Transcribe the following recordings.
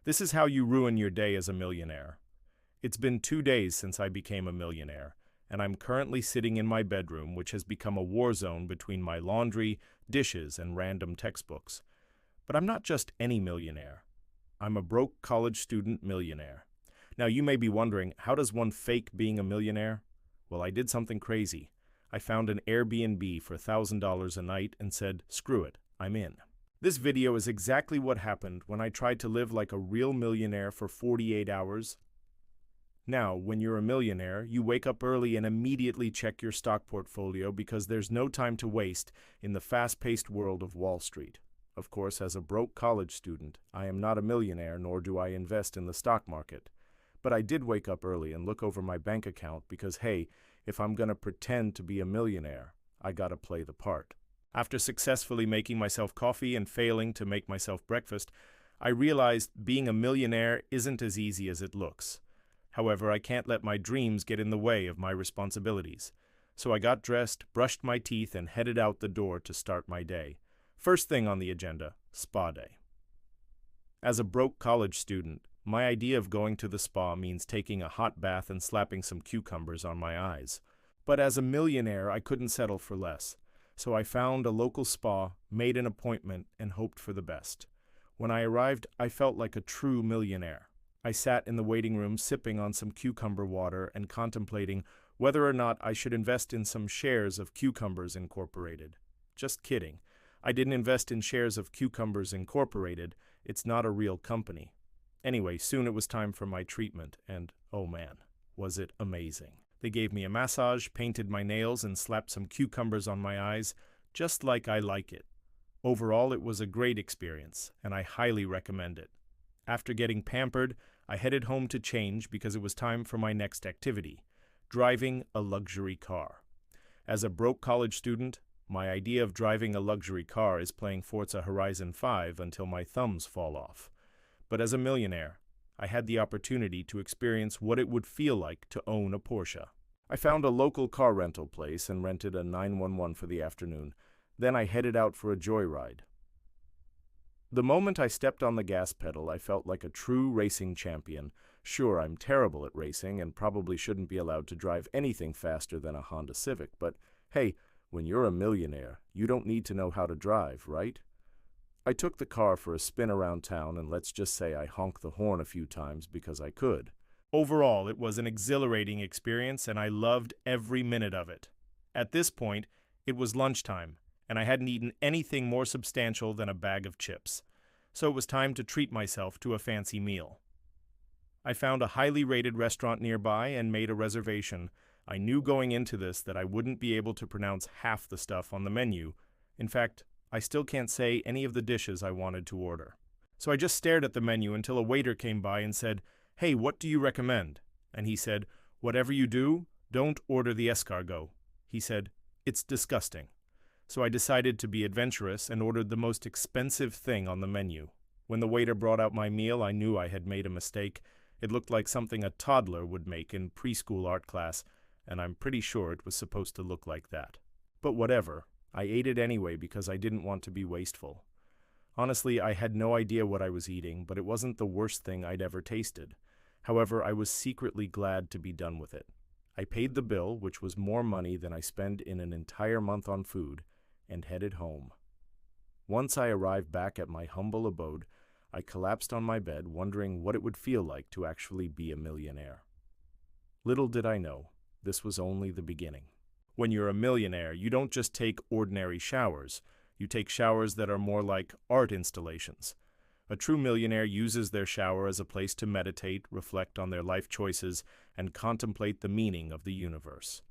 This is how you ruin your day as a millionaire. It's been 2 days since I became a millionaire, and I'm currently sitting in my bedroom, which has become a war zone between my laundry, dishes, and random textbooks. But I'm not just any millionaire. I'm a broke college student millionaire. Now you may be wondering, how does one fake being a millionaire? Well, I did something crazy. I found an Airbnb for $1,000 a night and said, screw it, I'm in. This video is exactly what happened when I tried to live like a real millionaire for 48 hours. Now, when you're a millionaire, you wake up early and immediately check your stock portfolio because there's no time to waste in the fast-paced world of Wall Street. Of course, as a broke college student, I am not a millionaire, nor do I invest in the stock market. But I did wake up early and look over my bank account because, hey, if I'm gonna pretend to be a millionaire, I gotta play the part. After successfully making myself coffee and failing to make myself breakfast, I realized being a millionaire isn't as easy as it looks. However, I can't let my dreams get in the way of my responsibilities. So I got dressed, brushed my teeth, and headed out the door to start my day. First thing on the agenda, spa day. As a broke college student, my idea of going to the spa means taking a hot bath and slapping some cucumbers on my eyes. But as a millionaire, I couldn't settle for less. So I found a local spa, made an appointment, and hoped for the best. When I arrived, I felt like a true millionaire. I sat in the waiting room sipping on some cucumber water and contemplating whether or not I should invest in some shares of Cucumbers Incorporated. Just kidding. I didn't invest in shares of Cucumbers Incorporated. It's not a real company. Anyway, soon it was time for my treatment, and oh man, was it amazing. They gave me a massage, painted my nails, and slapped some cucumbers on my eyes, just like I like it. Overall, it was a great experience, and I highly recommend it. After getting pampered, I headed home to change because it was time for my next activity, driving a luxury car. As a broke college student, my idea of driving a luxury car is playing Forza Horizon 5 until my thumbs fall off. But as a millionaire, I had the opportunity to experience what it would feel like to own a Porsche. I found a local car rental place and rented a 911 for the afternoon. Then I headed out for a joyride. The moment I stepped on the gas pedal, I felt like a true racing champion. Sure, I'm terrible at racing and probably shouldn't be allowed to drive anything faster than a Honda Civic, but hey, when you're a millionaire, you don't need to know how to drive, right? I took the car for a spin around town, and let's just say I honked the horn a few times because I could. Overall, it was an exhilarating experience, and I loved every minute of it. At this point, it was lunchtime, and I hadn't eaten anything more substantial than a bag of chips. So it was time to treat myself to a fancy meal. I found a highly rated restaurant nearby and made a reservation. I knew going into this that I wouldn't be able to pronounce half the stuff on the menu. In fact, I still can't say any of the dishes I wanted to order. So I just stared at the menu until a waiter came by and said, "Hey, what do you recommend?" And he said, "Whatever you do, don't order the escargot." He said, "It's disgusting." So I decided to be adventurous and ordered the most expensive thing on the menu. When the waiter brought out my meal, I knew I had made a mistake. It looked like something a toddler would make in preschool art class, and I'm pretty sure it was supposed to look like that. But whatever. I ate it anyway because I didn't want to be wasteful. Honestly, I had no idea what I was eating, but it wasn't the worst thing I'd ever tasted. However, I was secretly glad to be done with it. I paid the bill, which was more money than I spend in an entire month on food, and headed home. Once I arrived back at my humble abode, I collapsed on my bed, wondering what it would feel like to actually be a millionaire. Little did I know, this was only the beginning. When you're a millionaire, you don't just take ordinary showers. You take showers that are more like art installations. A true millionaire uses their shower as a place to meditate, reflect on their life choices, and contemplate the meaning of the universe.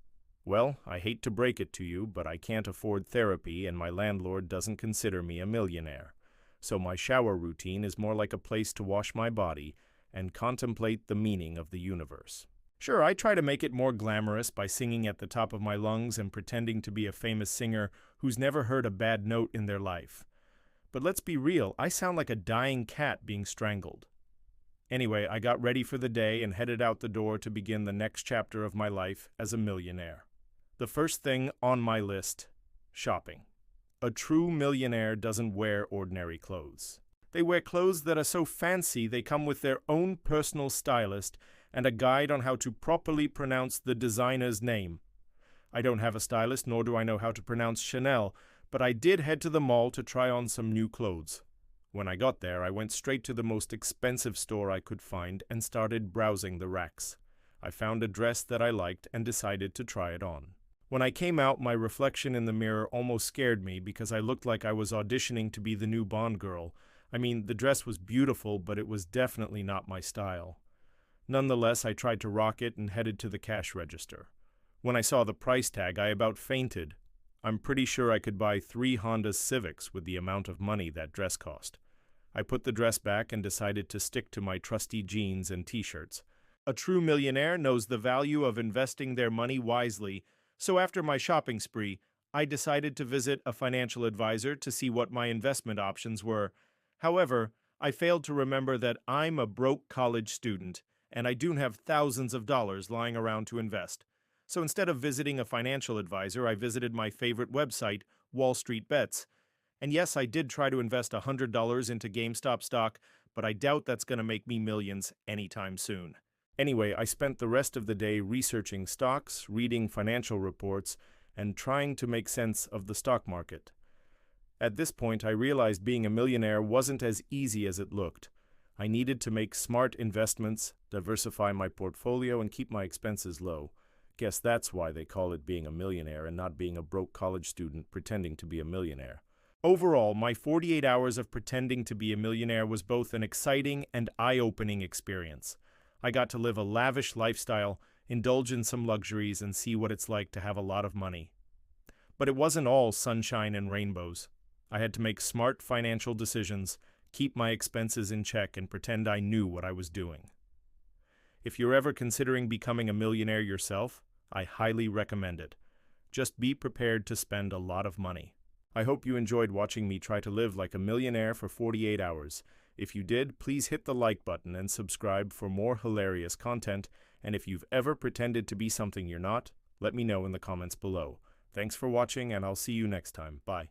Well, I hate to break it to you, but I can't afford therapy and my landlord doesn't consider me a millionaire. So my shower routine is more like a place to wash my body and contemplate the meaning of the universe. Sure, I try to make it more glamorous by singing at the top of my lungs and pretending to be a famous singer who's never heard a bad note in their life. But let's be real, I sound like a dying cat being strangled. Anyway, I got ready for the day and headed out the door to begin the next chapter of my life as a millionaire. The first thing on my list, shopping. A true millionaire doesn't wear ordinary clothes. They wear clothes that are so fancy they come with their own personal stylist and a guide on how to properly pronounce the designer's name. I don't have a stylist, nor do I know how to pronounce Chanel, but I did head to the mall to try on some new clothes. When I got there, I went straight to the most expensive store I could find and started browsing the racks. I found a dress that I liked and decided to try it on. When I came out, my reflection in the mirror almost scared me because I looked like I was auditioning to be the new Bond girl. I mean, the dress was beautiful, but it was definitely not my style. Nonetheless, I tried to rock it and headed to the cash register. When I saw the price tag, I about fainted. I'm pretty sure I could buy 3 Honda Civics with the amount of money that dress cost. I put the dress back and decided to stick to my trusty jeans and t-shirts. A true millionaire knows the value of investing their money wisely, so after my shopping spree, I decided to visit a financial advisor to see what my investment options were. However, I failed to remember that I'm a broke college student, and I don't have thousands of dollars lying around to invest. So instead of visiting a financial advisor, I visited my favorite website, Wall Street Bets. And yes, I did try to invest $100 into GameStop stock, but I doubt that's going to make me millions anytime soon. Anyway, I spent the rest of the day researching stocks, reading financial reports, and trying to make sense of the stock market. At this point, I realized being a millionaire wasn't as easy as it looked. I needed to make smart investments, diversify my portfolio, and keep my expenses low. Guess that's why they call it being a millionaire and not being a broke college student pretending to be a millionaire. Overall, my 48 hours of pretending to be a millionaire was both an exciting and eye-opening experience. I got to live a lavish lifestyle, indulge in some luxuries, and see what it's like to have a lot of money. But it wasn't all sunshine and rainbows. I had to make smart financial decisions, keep my expenses in check, and pretend I knew what I was doing. If you're ever considering becoming a millionaire yourself, I highly recommend it. Just be prepared to spend a lot of money. I hope you enjoyed watching me try to live like a millionaire for 48 hours. If you did, please hit the like button and subscribe for more hilarious content. And if you've ever pretended to be something you're not, let me know in the comments below. Thanks for watching, and I'll see you next time. Bye.